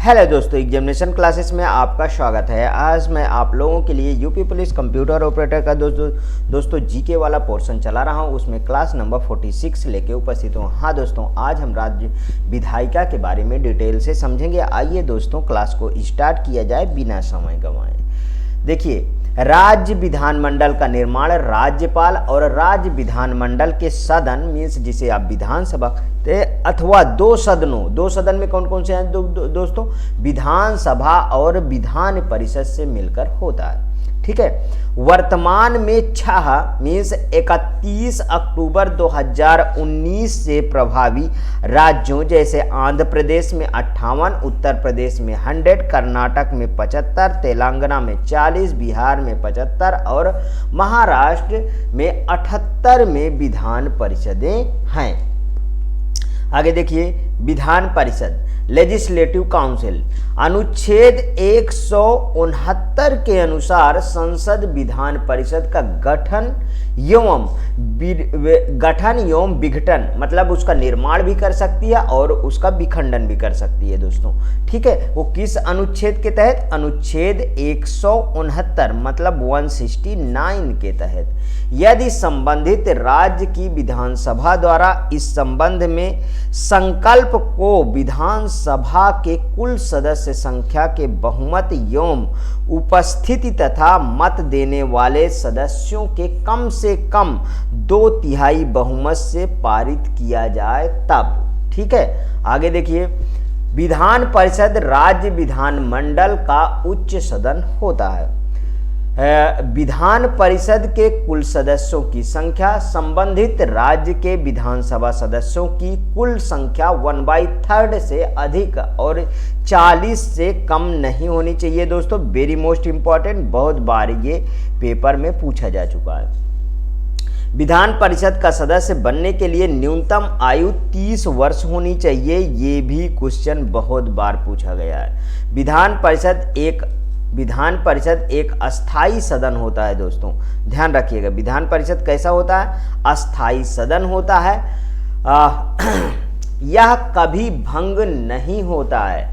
Hello दोस्तों, examination classes में आपका स्वागत है। आज मैं आप लोगों के लिए यूपी पुलिस कंप्यूटर ऑपरेटर का दोस्तों जीके वाला पोर्शन चला रहा हूं। उसमें क्लास नंबर 46 लेके उपस्थित हूं। हाँ दोस्तों, आज हम राज्य विधायिका के बारे में डिटेल से समझेंगे। आइए दोस्तों, क्लास को स्टार्ट किया जाए बिना समय गंवाए। देखिए, राज्य विधानमंडल का निर्माण राज्यपाल और राज्य विधानमंडल के सदन मीन्स जिसे आप विधानसभा अथवा दो सदन में कौन कौन से हैं दोस्तों? विधानसभा और विधान परिषद से मिलकर होता है। ठीक है, वर्तमान में 6 मीन्स 31 अक्टूबर 2019 से प्रभावी राज्यों जैसे आंध्र प्रदेश में 58, उत्तर प्रदेश में 100, कर्नाटक में 75, तेलंगाना में 40, बिहार में 75 और महाराष्ट्र में 78 में विधान परिषदें हैं। आगे देखिए, विधान परिषद लेजिस्लेटिव काउंसिल अनुच्छेद 169 के अनुसार संसद विधान परिषद का गठन एवं विघटन मतलब उसका निर्माण भी कर सकती है और उसका विखंडन भी कर सकती है दोस्तों। ठीक है, वो किस अनुच्छेद के तहत? अनुच्छेद 169 मतलब 169 के तहत। यदि संबंधित राज्य की विधानसभा द्वारा इस संबंध में संकल्प को विधानसभा के कुल सदस्य संख्या के बहुमत एवं उपस्थिति तथा मत देने वाले सदस्यों के कम से कम 2/3 बहुमत से पारित किया जाए तब। ठीक है, आगे देखिए, विधान परिषद राज्य विधानमंडल का उच्च सदन होता है। विधान परिषद के कुल सदस्यों की संख्या संबंधित राज्य के विधानसभा सदस्यों की कुल संख्या 1/3 से अधिक और 40 से कम नहीं होनी चाहिए दोस्तों। वेरी मोस्ट इंपॉर्टेंट, बहुत बार ये पेपर में पूछा जा चुका है। विधान परिषद का सदस्य बनने के लिए न्यूनतम आयु 30 वर्ष होनी चाहिए। ये भी क्वेश्चन बहुत बार पूछा गया है। विधान परिषद एक अस्थाई सदन होता है दोस्तों, ध्यान रखिएगा। विधान परिषद कैसा होता है? अस्थाई सदन होता है। यह कभी भंग नहीं होता है।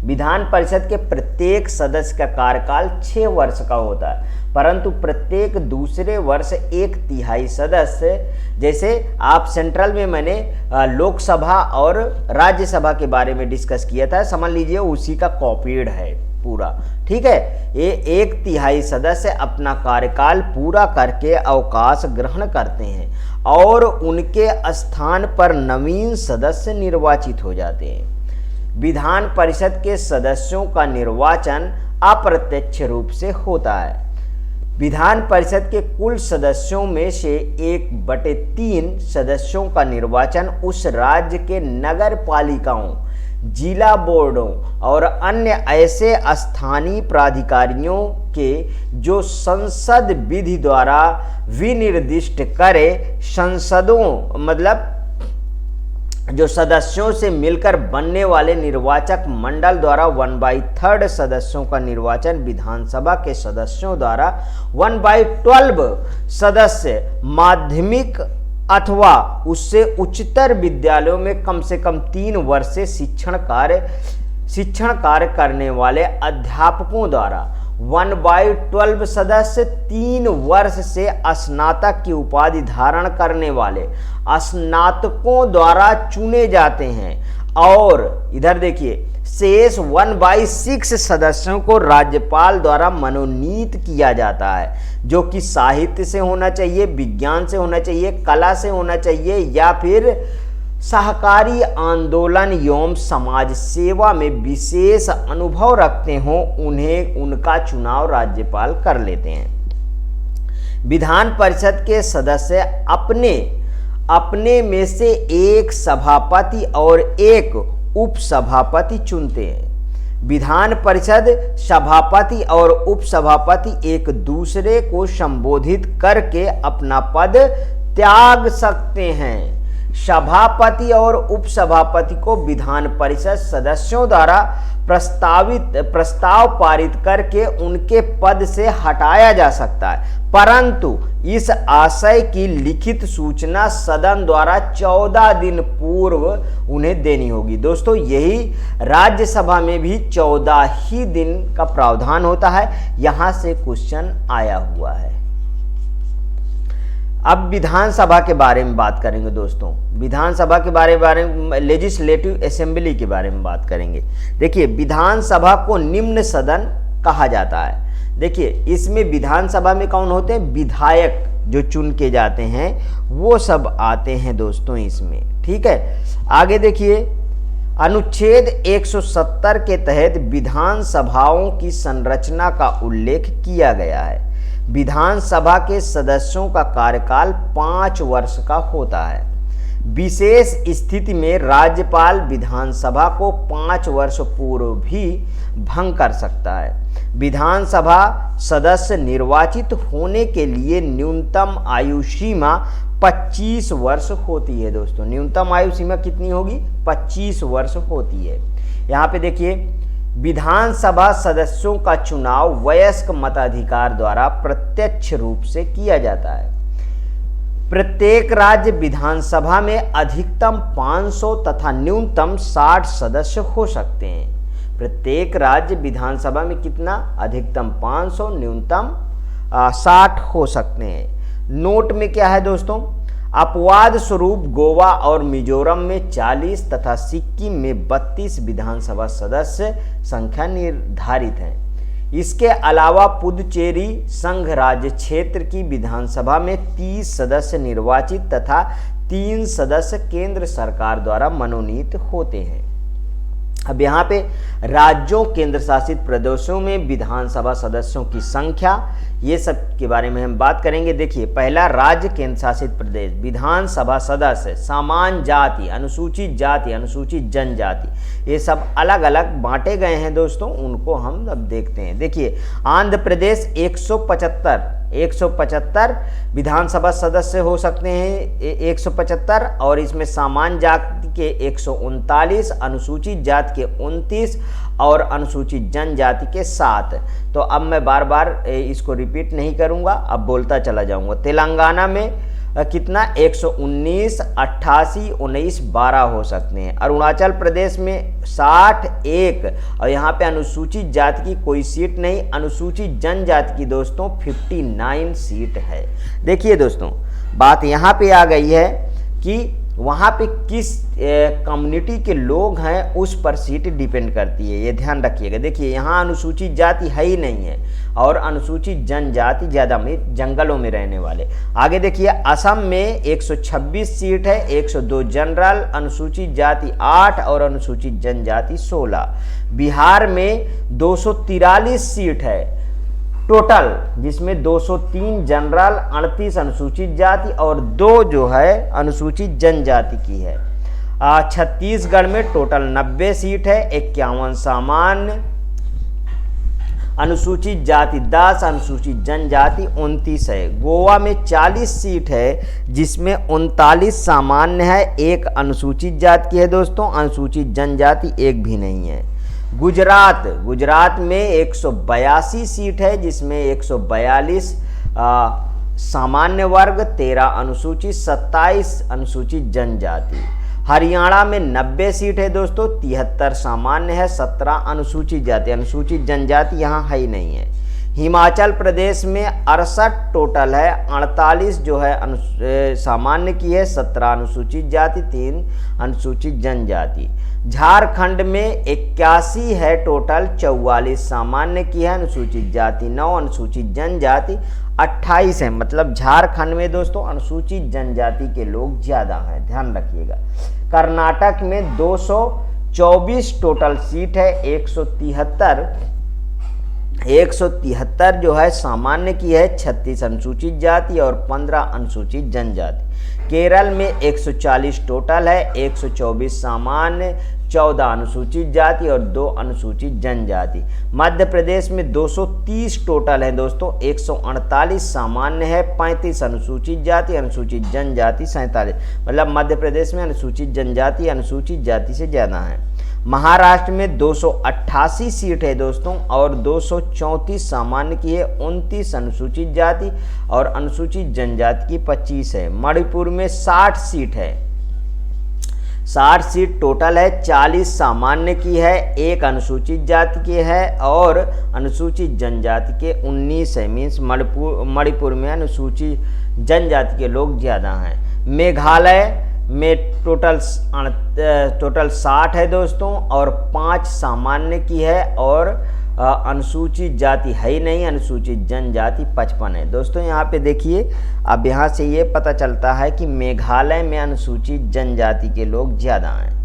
विधान परिषद के प्रत्येक सदस्य का कार्यकाल 6 वर्ष का होता है, परंतु प्रत्येक दूसरे वर्ष 1/3 सदस्य, जैसे आप सेंट्रल में मैंने लोकसभा और राज्यसभा के बारे में डिस्कस किया था, समझ लीजिए उसी का कॉपीड है पूरा। ठीक है, ये 1/3 सदस्य अपना कार्यकाल पूरा करके अवकाश ग्रहण करते हैं और उनके स्थान पर नवीन सदस्य निर्वाचित हो जाते हैं। विधान परिषद के सदस्यों का निर्वाचन अप्रत्यक्ष रूप से होता है। विधान परिषद के कुल सदस्यों में से 1/3 सदस्यों का निर्वाचन उस राज्य के नगर पालिकाओं, जिला बोर्डों और अन्य ऐसे स्थानीय प्राधिकारियों के जो संसद विधि द्वारा विनिर्दिष्ट करे संसदों मतलब जो सदस्यों से मिलकर बनने वाले निर्वाचक मंडल द्वारा 1/3 सदस्यों का निर्वाचन विधानसभा के सदस्यों द्वारा 1/12 सदस्य माध्यमिक अथवा उससे उच्चतर विद्यालयों में कम से कम 3 वर्ष से शिक्षण कार्य करने वाले अध्यापकों द्वारा 1/12 सदस्य 3 वर्ष से स्नातक की उपाधि धारण करने वाले स्नातकों द्वारा चुने जाते हैं। और इधर देखिए, शेष 1/6 सदस्यों को राज्यपाल द्वारा मनोनीत किया जाता है, जो कि साहित्य से होना चाहिए, विज्ञान से होना चाहिए, कला से होना चाहिए या फिर सहकारी आंदोलन एवं समाज सेवा में विशेष अनुभव रखते हों, उन्हें उनका चुनाव राज्यपाल कर लेते हैं। विधान परिषद के सदस्य अपने में से एक सभापति और एक उपसभापति चुनते हैं। विधान परिषद सभापति और उपसभापति एक दूसरे को संबोधित करके अपना पद त्याग सकते हैं। सभापति और उपसभापति को विधान परिषद सदस्यों द्वारा प्रस्ताव पारित करके उनके पद से हटाया जा सकता है, परंतु इस आशय की लिखित सूचना सदन द्वारा 14 दिन पूर्व उन्हें देनी होगी। दोस्तों, यही राज्यसभा में भी 14 ही दिन का प्रावधान होता है। यहां से क्वेश्चन आया हुआ है। अब विधानसभा के बारे में बात करेंगे दोस्तों। विधानसभा के बारे में लेजिस्लेटिव असेंबली के बारे में बात करेंगे। देखिए, विधानसभा को निम्न सदन कहा जाता है। देखिए, इसमें विधानसभा में कौन होते हैं? विधायक जो चुन के जाते हैं वो सब आते हैं दोस्तों इसमें। ठीक है, आगे देखिए, अनुच्छेद 170 के तहत विधानसभाओं की संरचना का उल्लेख किया गया है। विधानसभा के सदस्यों का कार्यकाल 5 वर्ष का होता है। विशेष स्थिति में राज्यपाल विधानसभा को 5 वर्ष पूर्व भी भंग कर सकता है। विधानसभा सदस्य निर्वाचित होने के लिए न्यूनतम आयु सीमा 25 वर्ष होती है दोस्तों। न्यूनतम आयु सीमा कितनी होगी? 25 वर्ष होती है। यहाँ पे देखिए, विधानसभा सदस्यों का चुनाव वयस्क मताधिकार द्वारा प्रत्यक्ष रूप से किया जाता है। प्रत्येक राज्य विधानसभा में अधिकतम 500 तथा न्यूनतम 60 सदस्य हो सकते हैं। प्रत्येक राज्य विधानसभा में कितना? अधिकतम 500, न्यूनतम 60 हो सकते हैं। नोट में क्या है दोस्तों? अपवाद स्वरूप गोवा और मिजोरम में 40 तथा सिक्किम में 32 विधानसभा सदस्य संख्या निर्धारित है। इसके अलावा पुदुचेरी संघ राज्य क्षेत्र की विधानसभा में 30 सदस्य निर्वाचित तथा 3 सदस्य केंद्र सरकार द्वारा मनोनीत होते हैं। अब यहाँ पे राज्यों केंद्र शासित प्रदेशों में विधानसभा सदस्यों की संख्या, ये सब के बारे में हम बात करेंगे। देखिए, पहला, राज्य केंद्र शासित प्रदेश। विधानसभा सदस्य सामान्य जाति, अनुसूचित जनजाति, ये सब अलग अलग बांटे गए हैं दोस्तों, उनको हम अब देखते हैं। देखिए, आंध्र प्रदेश 175 विधानसभा सदस्य हो सकते हैं, 175, और इसमें सामान्य जाति के 139, अनुसूचित जाति के 29 और अनुसूचित जनजाति के 7। तो अब मैं बार बार इसको रिपीट नहीं करूंगा, अब बोलता चला जाऊंगा। तेलंगाना में कितना? 119, 88, 19, 12 हो सकते हैं। अरुणाचल प्रदेश में 61, और यहाँ पे अनुसूचित जाति की कोई सीट नहीं, अनुसूचित जनजाति की दोस्तों 59 सीट है। देखिए दोस्तों, बात यहाँ पे आ गई है कि वहाँ पे किस कम्युनिटी के लोग हैं उस पर सीट डिपेंड करती है, ये ध्यान रखिएगा। देखिए, यहाँ अनुसूचित जाति है ही नहीं है और अनुसूचित जनजाति ज़्यादा में जंगलों में रहने वाले। आगे देखिए, असम में 126 सीट है, 102 जनरल, अनुसूचित जाति 8 और अनुसूचित जनजाति 16। बिहार में 243 सीट है टोटल, जिसमें 203 जनरल, 38 अनुसूचित जाति और 2 जो है अनुसूचित जनजाति की है। छत्तीसगढ़ में टोटल 90 सीट है, 51 सामान्य, अनुसूचित जाति 10, अनुसूचित जनजाति 29 है। गोवा में 40 सीट है, जिसमें 39 सामान्य है, 1 अनुसूचित जाति की है दोस्तों, अनुसूचित जनजाति 1 भी नहीं है। गुजरात में 182 सीट है, जिसमें 142 सामान्य वर्ग, 13 अनुसूचित, 27 अनुसूचित जनजाति। हरियाणा में 90 सीट है दोस्तों, 73 सामान्य है, 17 अनुसूचित जाति, अनुसूचित जनजाति यहाँ है ही नहीं है। हिमाचल प्रदेश में 68 टोटल है, 48 जो है सामान्य की है, 17 अनुसूचित जाति, 3 अनुसूचित जनजाति। झारखंड में 81 है टोटल, 44 सामान्य की है, अनुसूचित जाति 9, अनुसूचित जनजाति 28 है। मतलब झारखंड में दोस्तों अनुसूचित जनजाति के लोग ज़्यादा हैं, ध्यान रखिएगा। कर्नाटक में 224 टोटल सीट है, 173 जो है सामान्य की है, 36 अनुसूचित जाति और 15 अनुसूचित जनजाति। केरल में 140 टोटल है, 124 सामान्य, 14 अनुसूचित जाति और 2 अनुसूचित जनजाति। मध्य प्रदेश में 230 टोटल है दोस्तों, 148 सामान्य है, 35 अनुसूचित जाति, अनुसूचित जनजाति 47। मतलब मध्य प्रदेश में अनुसूचित जनजाति अनुसूचित जाति से ज़्यादा है। महाराष्ट्र में 288 सीट है दोस्तों और 234 सामान्य की है, 29 अनुसूचित जाति और अनुसूचित जनजाति की 25 है। मणिपुर में 60 सीट है, 60 सीट टोटल है, 40 सामान्य की है, 1 अनुसूचित जाति की है और अनुसूचित जनजाति के 19 है। मीन्स मणिपुर में अनुसूचित जनजाति के लोग ज़्यादा हैं। मेघालय में टोटल 60 है दोस्तों और 5 सामान्य की है और अनुसूचित जाति है ही नहीं, अनुसूचित जनजाति 55 है। दोस्तों यहाँ पे देखिए, अब यहाँ से ये पता चलता है कि मेघालय में अनुसूचित जनजाति के लोग ज़्यादा हैं।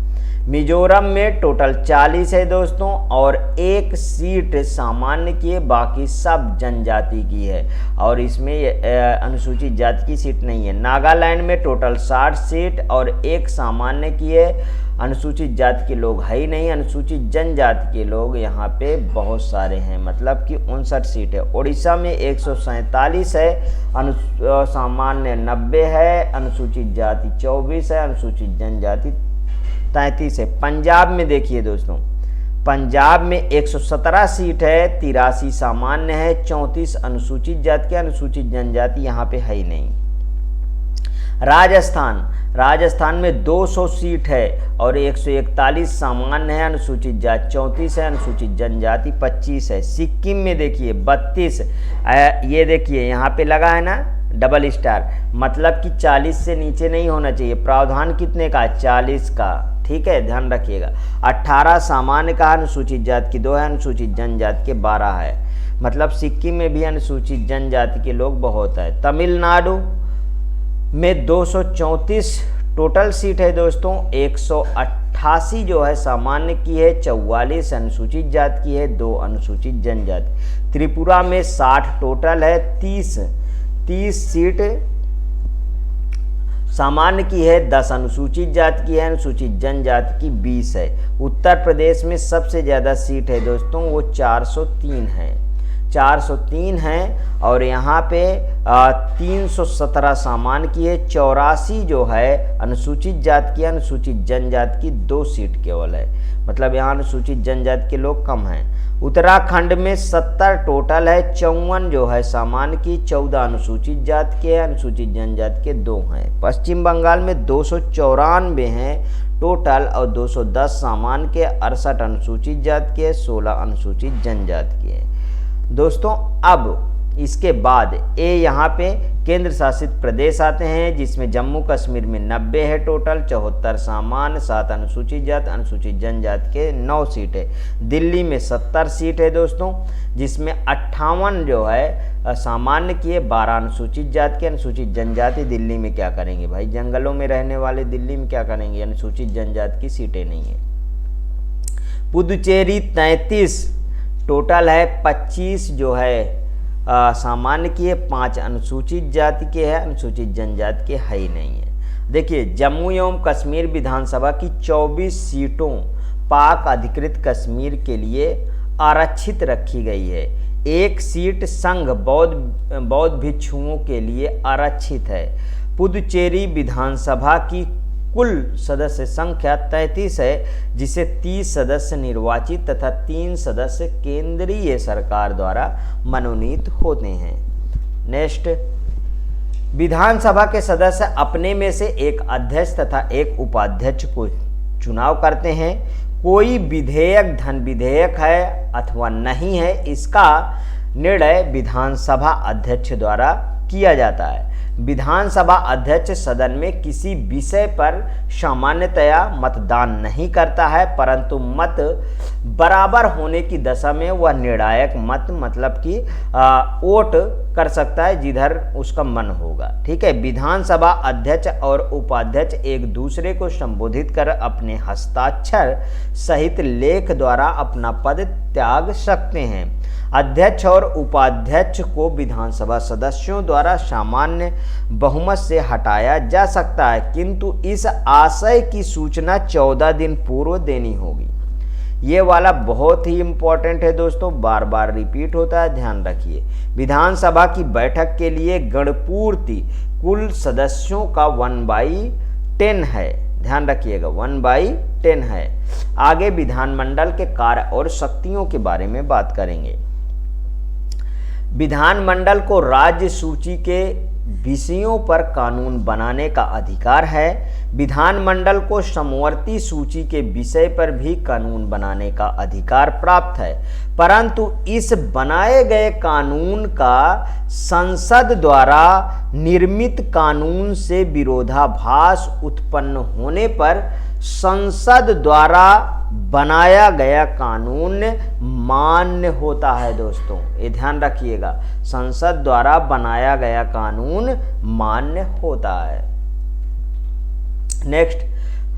मिजोरम में टोटल 40 है दोस्तों और 1 सीट सामान्य की है, बाकी सब जनजाति की है और इसमें अनुसूचित जाति की सीट नहीं है। नागालैंड में टोटल 60 सीट और 1 सामान्य की है, अनुसूचित जाति के लोग है ही नहीं, अनुसूचित जनजाति के लोग यहाँ पे बहुत सारे हैं, मतलब कि 59 सीट है। उड़ीसा में 147 है, सामान्य 90 है, अनुसूचित जाति 24 है, अनुसूचित जनजाति 33 है। पंजाब में देखिए दोस्तों, पंजाब में 117 सीट है, 83 सामान्य है, 34 अनुसूचित जाति के, अनुसूचित जनजाति यहाँ पे है ही नहीं। राजस्थान में 200 सीट है और 141 सामान्य है, अनुसूचित जाति 34 है, अनुसूचित जनजाति 25 है। सिक्किम में देखिए 32, ये देखिए यहाँ पे लगा है ना डबल स्टार, मतलब कि 40 से नीचे नहीं होना चाहिए। प्रावधान कितने का? 40 का, ठीक है, ध्यान रखिएगा। 18 सामान्य का, अनुसूचित जाति की 2 है, अनुसूचित जनजाति के 12 है। मतलब सिक्किम में भी अनुसूचित जनजाति के लोग बहुत है। तमिलनाडु में 234 टोटल सीट है दोस्तों, 188 जो है सामान्य की है, 44 अनुसूचित जाति की है, 2 अनुसूचित जनजाति। त्रिपुरा में 60 टोटल है, 30 सीट सामान्य की है, 10 अनुसूचित जाति की है, अनुसूचित जनजाति की 20 है। उत्तर प्रदेश में सबसे ज़्यादा सीट है दोस्तों, वो 403 है, 403 हैं और यहाँ पे 317 सामान्य की है, 84 जो है अनुसूचित जाति की, अनुसूचित जनजाति की 2 सीट केवल है। मतलब यहाँ अनुसूचित जनजाति के लोग कम हैं। उत्तराखंड में 70 टोटल है, 54 जो है सामान्य की, 14 अनुसूचित जाति के, अनुसूचित जनजाति के 2 हैं। पश्चिम बंगाल में 294 हैं टोटल और 210 सामान्य के, 68 अनुसूचित जाति के, 16 अनुसूचित जनजाति के। दोस्तों अब इसके बाद यहाँ पे केंद्र शासित प्रदेश आते हैं, जिसमें जम्मू कश्मीर में 90 है टोटल, 74 सामान्य, 7 अनुसूचित जाति, अनुसूचित जनजाति के 9 सीट है। दिल्ली में 70 सीट है दोस्तों, जिसमें 58 जो है सामान्य की है, 12 अनुसूचित जाति के, अनुसूचित जनजाति दिल्ली में क्या करेंगे भाई, जंगलों में रहने वाले दिल्ली में क्या करेंगे, अनुसूचित जनजाति की सीटें नहीं है। पुदुचेरी 33 टोटल है, 25 जो है सामान्य की है, 5 अनुसूचित जाति के है, अनुसूचित जनजाति के है ही नहीं है। देखिए जम्मू एवं कश्मीर विधानसभा की 24 सीटों पाक अधिकृत कश्मीर के लिए आरक्षित रखी गई है। 1 सीट संघ बौद्ध भिक्षुओं के लिए आरक्षित है। पुदुचेरी विधानसभा की कुल सदस्य संख्या 33 है, जिसे 30 सदस्य निर्वाचित तथा 3 सदस्य केंद्रीय सरकार द्वारा मनोनीत होते हैं। नेक्स्ट, विधानसभा के सदस्य अपने में से एक अध्यक्ष तथा एक उपाध्यक्ष को चुनाव करते हैं। कोई विधेयक धन विधेयक है अथवा नहीं है, इसका निर्णय विधानसभा अध्यक्ष द्वारा किया जाता है। विधानसभा अध्यक्ष सदन में किसी विषय पर सामान्यतया मतदान नहीं करता है, परंतु मत बराबर होने की दशा में वह निर्णायक मत मतलब कि वोट कर सकता है जिधर उसका मन होगा। ठीक है, विधानसभा अध्यक्ष और उपाध्यक्ष एक दूसरे को संबोधित कर अपने हस्ताक्षर सहित लेख द्वारा अपना पद त्याग सकते हैं। अध्यक्ष और उपाध्यक्ष को विधानसभा सदस्यों द्वारा सामान्य बहुमत से हटाया जा सकता है, किंतु इस आशय की सूचना 14 दिन पूर्व देनी होगी। ये वाला बहुत ही इंपॉर्टेंट है दोस्तों, बार बार रिपीट होता है, ध्यान रखिए। विधानसभा की बैठक के लिए गणपूर्ति कुल सदस्यों का 1/10 है, ध्यान रखिएगा 1/10 है। आगे विधानमंडल के कार्य और शक्तियों के बारे में बात करेंगे। विधानमंडल को राज्य सूची के विषयों पर कानून बनाने का अधिकार है। विधानमंडल को समवर्ती सूची के विषय पर भी कानून बनाने का अधिकार प्राप्त है, परंतु इस बनाए गए कानून का संसद द्वारा निर्मित कानून से विरोधाभास उत्पन्न होने पर संसद द्वारा बनाया गया कानून मान्य होता है। दोस्तों ये ध्यान रखिएगा, संसद द्वारा बनाया गया कानून मान्य होता है। नेक्स्ट,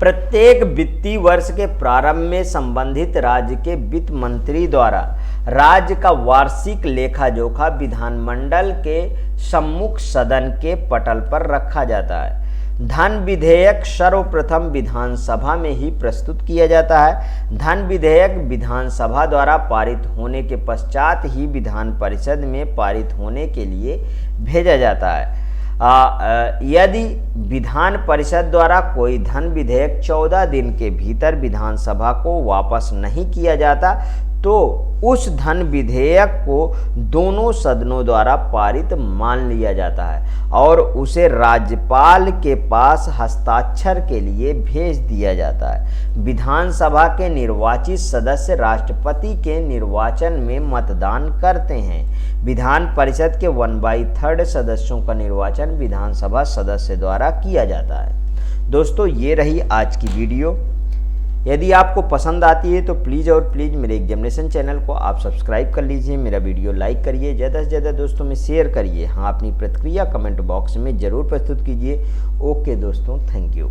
प्रत्येक वित्तीय वर्ष के प्रारंभ में संबंधित राज्य के वित्त मंत्री द्वारा राज्य का वार्षिक लेखा जोखा विधानमंडल के सम्मुख सदन के पटल पर रखा जाता है। धन विधेयक सर्वप्रथम विधानसभा में ही प्रस्तुत किया जाता है। धन विधेयक विधानसभा द्वारा पारित होने के पश्चात ही विधान परिषद में पारित होने के लिए भेजा जाता है। यदि विधान परिषद द्वारा कोई धन विधेयक 14 दिन के भीतर विधानसभा को वापस नहीं किया जाता तो उस धन विधेयक को दोनों सदनों द्वारा पारित मान लिया जाता है और उसे राज्यपाल के पास हस्ताक्षर के लिए भेज दिया जाता है। विधानसभा के निर्वाचित सदस्य राष्ट्रपति के निर्वाचन में मतदान करते हैं। विधान परिषद के 1/3 सदस्यों का निर्वाचन विधानसभा सदस्य द्वारा किया जाता है। दोस्तों ये रही आज की वीडियो। यदि आपको पसंद आती है तो प्लीज़ और प्लीज़ मेरे एग्जामिनेशन चैनल को आप सब्सक्राइब कर लीजिए, मेरा वीडियो लाइक करिए, ज़्यादा से ज़्यादा दोस्तों में शेयर करिए। हाँ, अपनी प्रतिक्रिया कमेंट बॉक्स में ज़रूर प्रस्तुत कीजिए। ओके दोस्तों, थैंक यू।